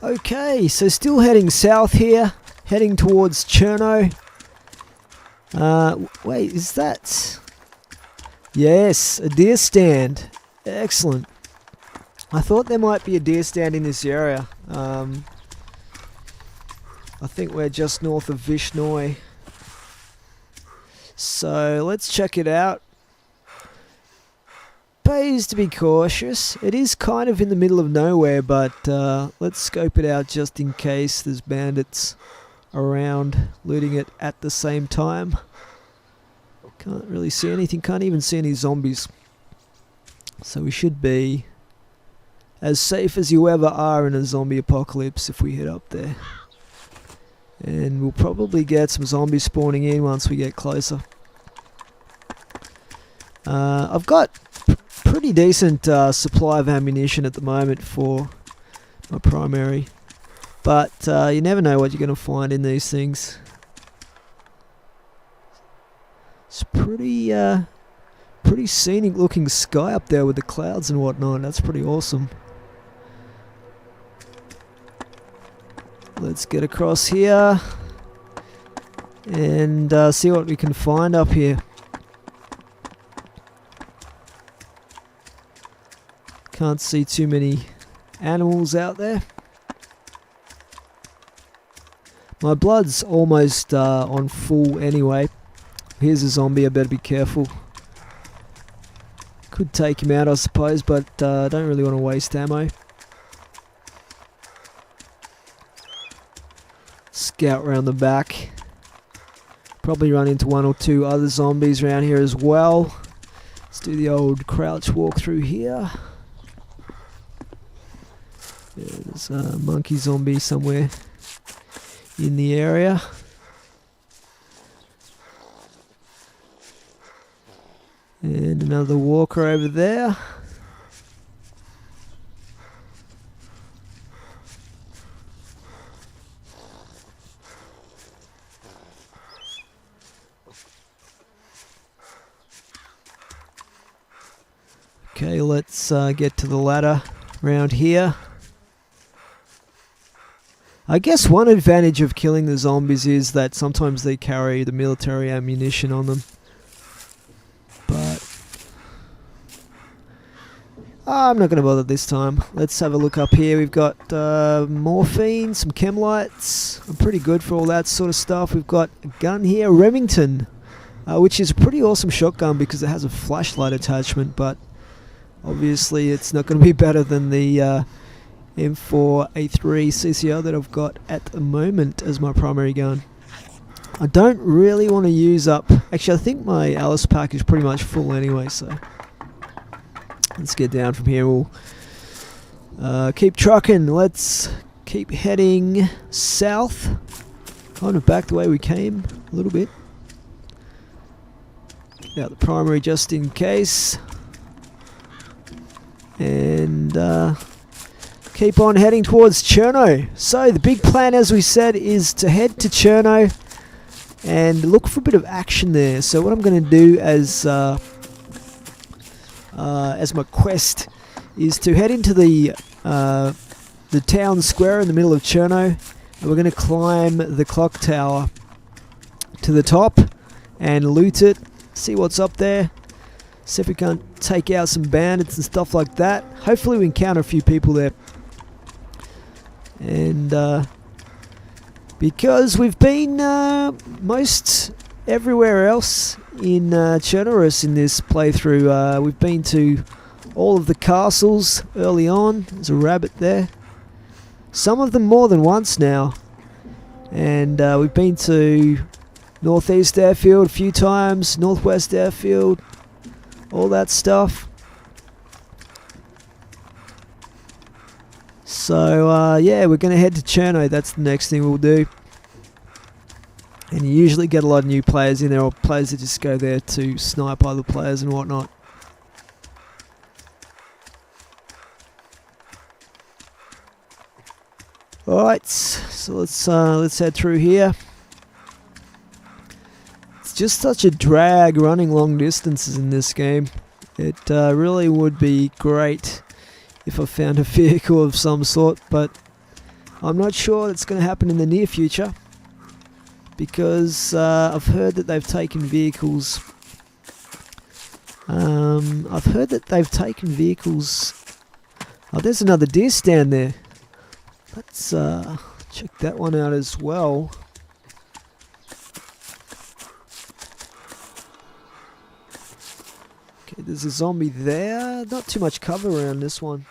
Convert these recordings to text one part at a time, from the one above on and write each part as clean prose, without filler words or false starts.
Okay, so still heading south here, heading towards Cherno. Wait, is that... Yes, a deer stand. Excellent. I thought there might be a deer stand in this area. I think we're just north of Vishnoi. So let's check it out. Pays to be cautious. It is kind of in the middle of nowhere, but let's scope it out just in case there's bandits around looting it at the same time. Can't really see anything, can't even see any zombies. So we should be as safe as you ever are in a zombie apocalypse if we head up there. And we'll probably get some zombies spawning in once we get closer. I've got pretty decent supply of ammunition at the moment for my primary, but you never know what you're going to find in these things. It's pretty scenic looking sky up there with the clouds and whatnot. That's pretty awesome. Let's get across here and see what we can find up here. Can't see too many animals out there. My blood's almost on full anyway. Here's a zombie, I better be careful. Could take him out I suppose, but I don't really want to waste ammo. Scout around the back. Probably run into one or two other zombies around here as well. Let's do the old crouch walk through here. There's a monkey zombie somewhere in the area. And another walker over there. Okay, let's get to the ladder around here. I guess one advantage of killing the zombies is that sometimes they carry the military ammunition on them. But I'm not going to bother this time. Let's have a look up here. We've got morphine, some chem lights. I'm pretty good for all that sort of stuff. We've got a gun here, Remington, which is a pretty awesome shotgun because it has a flashlight attachment, but obviously it's not going to be better than the M4A3 CCR that I've got at the moment as my primary gun. I don't really want to use up... Actually, I think my Alice pack is pretty much full anyway, so... Let's get down from here. We'll keep trucking. Let's keep heading south. Kind of back the way we came a little bit. Get out the primary just in case. And... keep on heading towards Cherno. So the big plan, as we said, is to head to Cherno and look for a bit of action there. So what I'm going to do as my quest is to head into the town square in the middle of Cherno, and we're going to climb the clock tower to the top and loot it. See what's up there. See if we can't take out some bandits and stuff like that. Hopefully we encounter a few people there. And because we've been most everywhere else in Chernarus in this playthrough, we've been to all of the castles early on. There's a rabbit there. Some of them more than once now. And we've been to Northeast Airfield a few times, Northwest Airfield, all that stuff. So, yeah, we're going to head to Cherno. That's the next thing we'll do. And you usually get a lot of new players in there, or players that just go there to snipe other players and whatnot. Alright, so let's head through here. It's just such a drag running long distances in this game. It really would be great if I found a vehicle of some sort, but I'm not sure it's going to happen in the near future, because I've heard that they've taken vehicles. I've heard that they've taken vehicles. Oh, there's another deer stand there. Let's check that one out as well. Okay, there's a zombie there. Not too much cover around this one.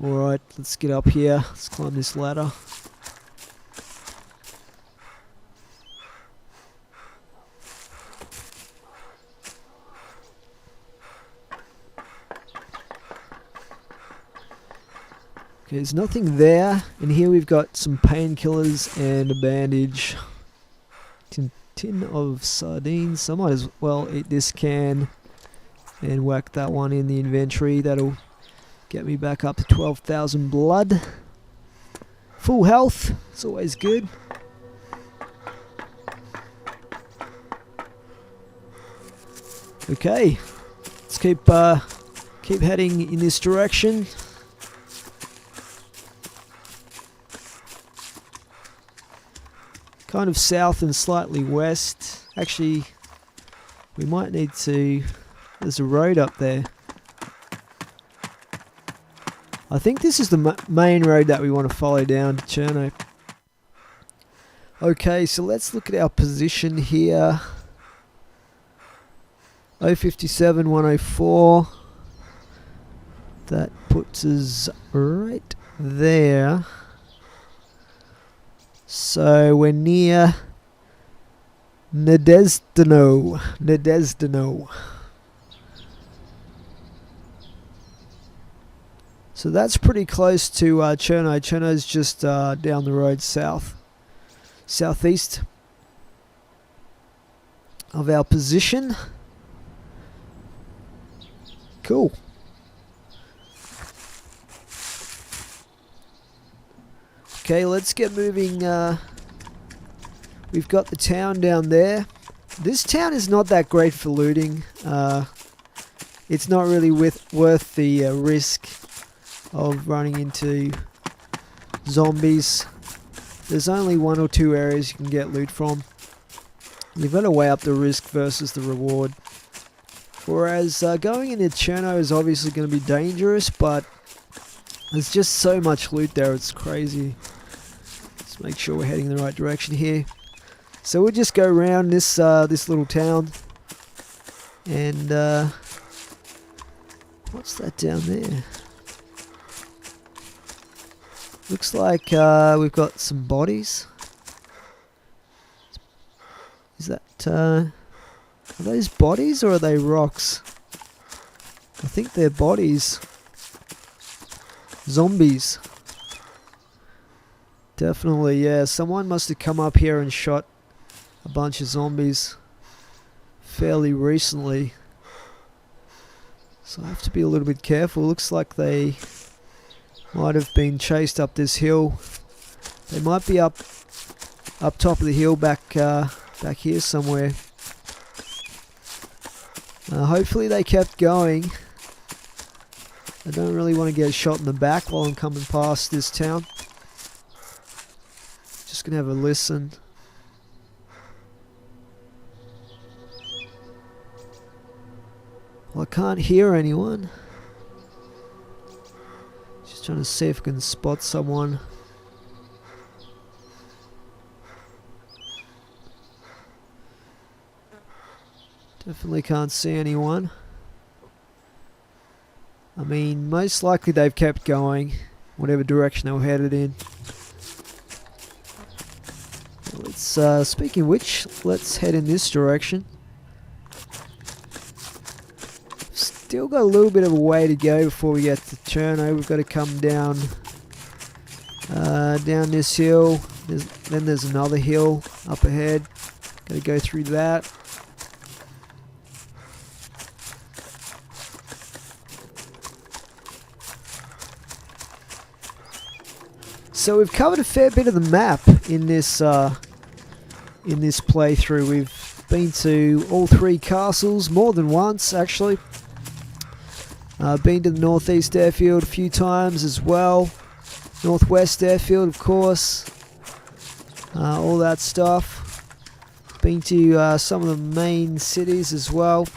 Alright, let's get up here. Let's climb this ladder. Okay, there's nothing there. And here we've got some painkillers and a bandage. Tin of sardines. I might as well eat this can and whack that one in the inventory. That'll get me back up to 12,000 blood. Full health. It's always good. Okay. Let's keep heading in this direction. Kind of south and slightly west. Actually, we might need to... There's a road up there. I think this is the main road that we want to follow down to Cherno. Okay, so let's look at our position here. 057, 104. That puts us right there. So we're near Nadezhdino. So that's pretty close to Cherno. Cherno's just down the road southeast of our position. Cool. Okay, let's get moving. We've got the town down there. This town is not that great for looting. It's not really worth the risk of running into zombies. There's only 1 or 2 areas you can get loot from. You've got to weigh up the risk versus the reward. Whereas going into Cherno is obviously going to be dangerous, but there's just so much loot there, it's crazy. Let's make sure we're heading in the right direction here. So we'll just go around this little town. And what's that down there? Looks like we've got some bodies. Is that... are those bodies or are they rocks? I think they're bodies. Zombies. Definitely, yeah. Someone must have come up here and shot a bunch of zombies fairly recently. So I have to be a little bit careful. Looks like they might have been chased up this hill. They might be up top of the hill back here somewhere. Hopefully they kept going. I don't really want to get shot in the back while I'm coming past this town. Just gonna have a listen. Well, I can't hear anyone. Just trying to see if I can spot someone. Definitely can't see anyone. I mean, most likely they've kept going, whatever direction they were headed in. Let's, speaking of which, let's head in this direction. Still got a little bit of a way to go before we get to Cherno. We've got to come down, down this hill. Then there's another hill up ahead. Got to go through that. So we've covered a fair bit of the map in this playthrough. We've Been to all 3 castles more than once actually. Been to the Northeast Airfield a few times as well. Northwest Airfield, of course. All that stuff. Been to some of the main cities as well.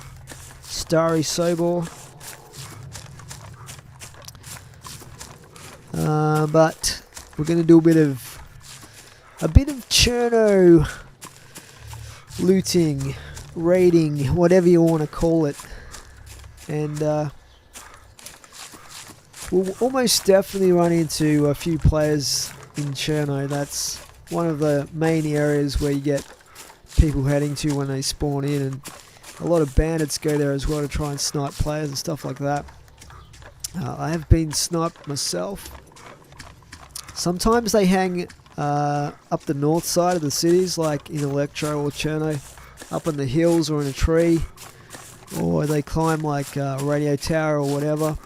Starry Sobor. But we're going to do a bit of Cherno looting, raiding, whatever you want to call it. And we'll almost definitely run into a few players in Cherno. That's one of the main areas where you get people heading to when they spawn in, and a lot of bandits go there as well to try and snipe players and stuff like that. I have been sniped myself. Sometimes they hang up the north side of the cities, like in Electro or Cherno, up in the hills or in a tree, or they climb like a radio tower or whatever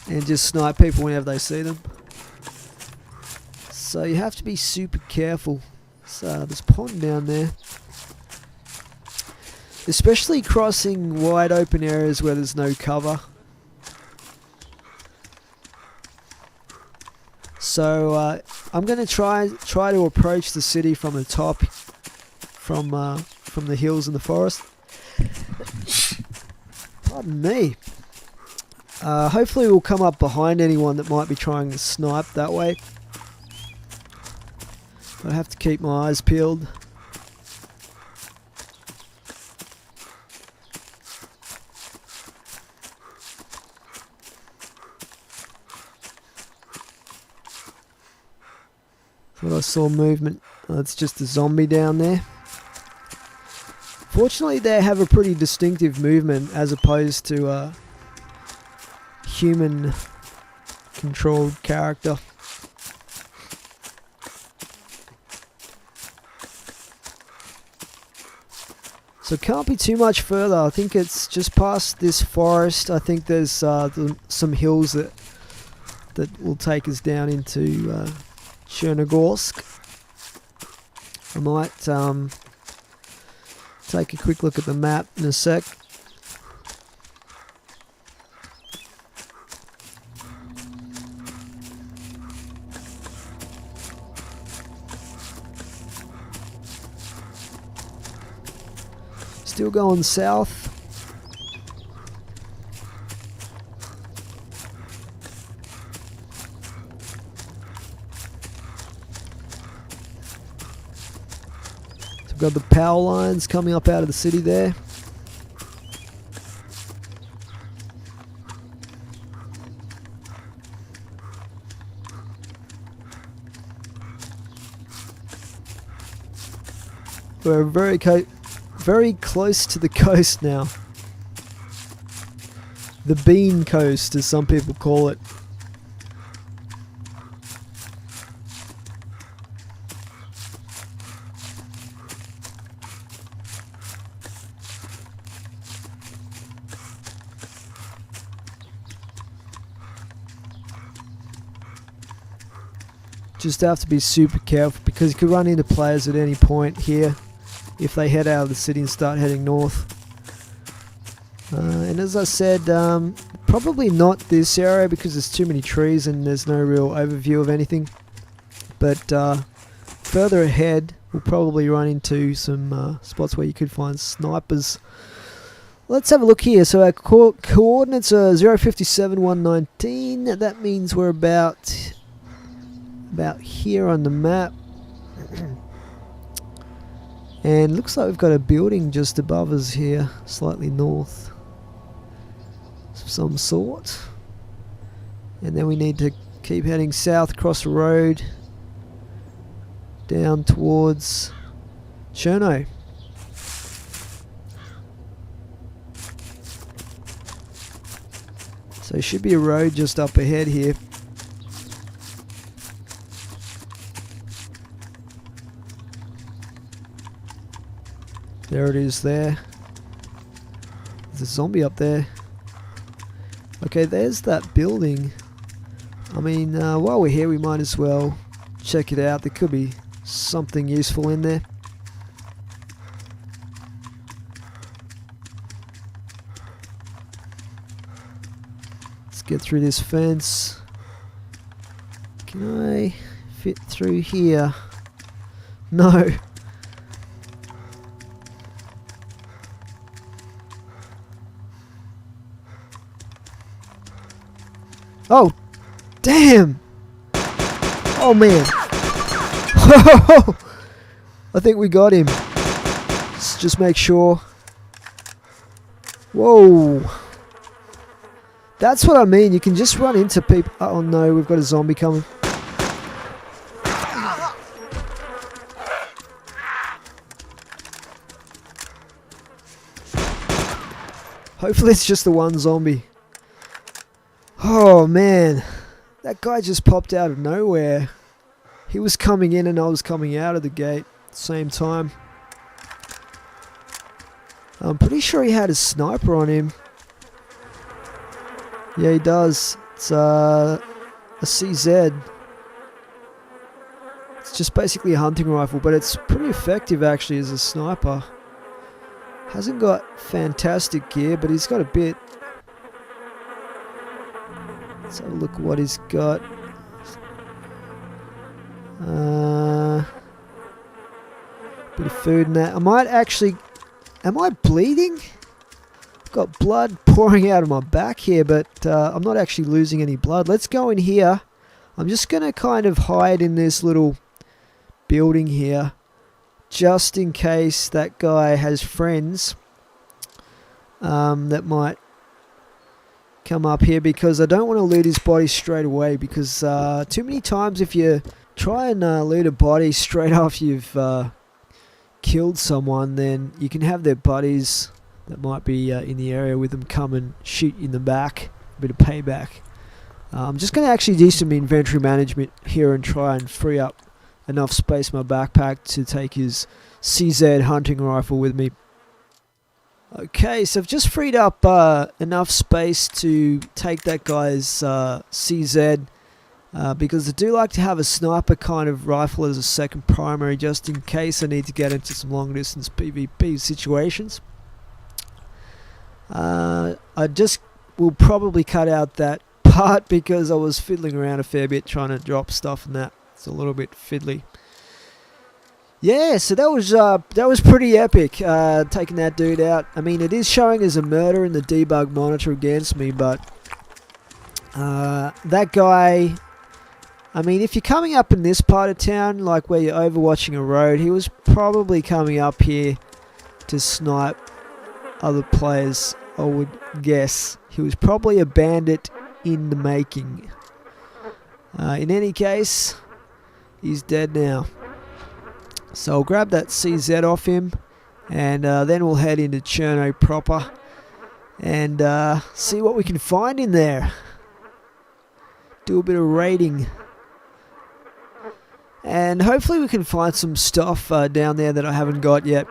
and just snipe people whenever they see them. So you have to be super careful. So there's a pond down there, especially crossing wide open areas where there's no cover. So I'm going to try to approach the city from the top, from the hills and the forest. Pardon me. Hopefully we'll come up behind anyone that might be trying to snipe that way. I have to keep my eyes peeled. Thought I saw movement. Oh, it's just a zombie down there. Fortunately, they have a pretty distinctive movement as opposed to a human-controlled character. So it can't be too much further. I think it's just past this forest. I think there's some hills that will take us down into Chernarus. I might take a quick look at the map in a sec. Still going south. So we've got the power lines coming up out of the city there. We're very close to the coast now. The Bean Coast, as some people call it. Just have to be super careful because you could run into players at any point here if they head out of the city and start heading north. And as I said, probably not this area because there's too many trees and there's no real overview of anything. But further ahead, we'll probably run into some spots where you could find snipers. Let's have a look here. So our coordinates are 057, 119. That means we're about here on the map. And looks like we've got a building just above us here, slightly north of some sort. And then we need to keep heading south across the road down towards Cherno. So there should be a road just up ahead here. There it is there. There's a zombie up there. Okay, there's that building. I mean, while we're here, we might as well check it out. There could be something useful in there. get through this fence. Can I fit through here? No. Oh, damn! Oh man! I think we got him. Let's just make sure. Whoa! That's what I mean. You can just run into people. Oh no, we've got a zombie coming. Hopefully it's just the one zombie. Oh man, that guy just popped out of nowhere. He was coming in and I was coming out of the gate at the same time. I'm pretty sure he had a sniper on him. Yeah, he does. It's a CZ. It's just basically a hunting rifle, but it's pretty effective actually as a sniper. Hasn't got fantastic gear, but he's got a bit. Let's have a look at what he's got. Bit of food and that. I might actually... Am I bleeding? I've got blood pouring out of my back here, but I'm not actually losing any blood. Let's go in here. I'm just going to kind of hide in this little building here, just in case that guy has friends that might come up here, because I don't want to loot his body straight away, because too many times if you try and loot a body straight after you've killed someone, then you can have their buddies that might be in the area with them come and shoot you in the back. A bit of payback. I'm just going to actually do some inventory management here and try and free up enough space in my backpack to take his CZ hunting rifle with me. Okay, so I've just freed up enough space to take that guy's CZ, because I do like to have a sniper kind of rifle as a second primary, just in case I need to get into some long distance PvP situations. I just will probably cut out that part because I was fiddling around a fair bit trying to drop stuff and that. It's a little bit fiddly. Yeah, so that was pretty epic, taking that dude out. I mean, it is showing as a murder in the debug monitor against me, but that guy, I mean, if you're coming up in this part of town, like where you're overwatching a road, he was probably coming up here to snipe other players, I would guess. He was probably a bandit in the making. In any case, he's dead now. So I'll grab that CZ off him, and then we'll head into Cherno proper and see what we can find in there. Do a bit of raiding. And hopefully we can find some stuff down there that I haven't got yet.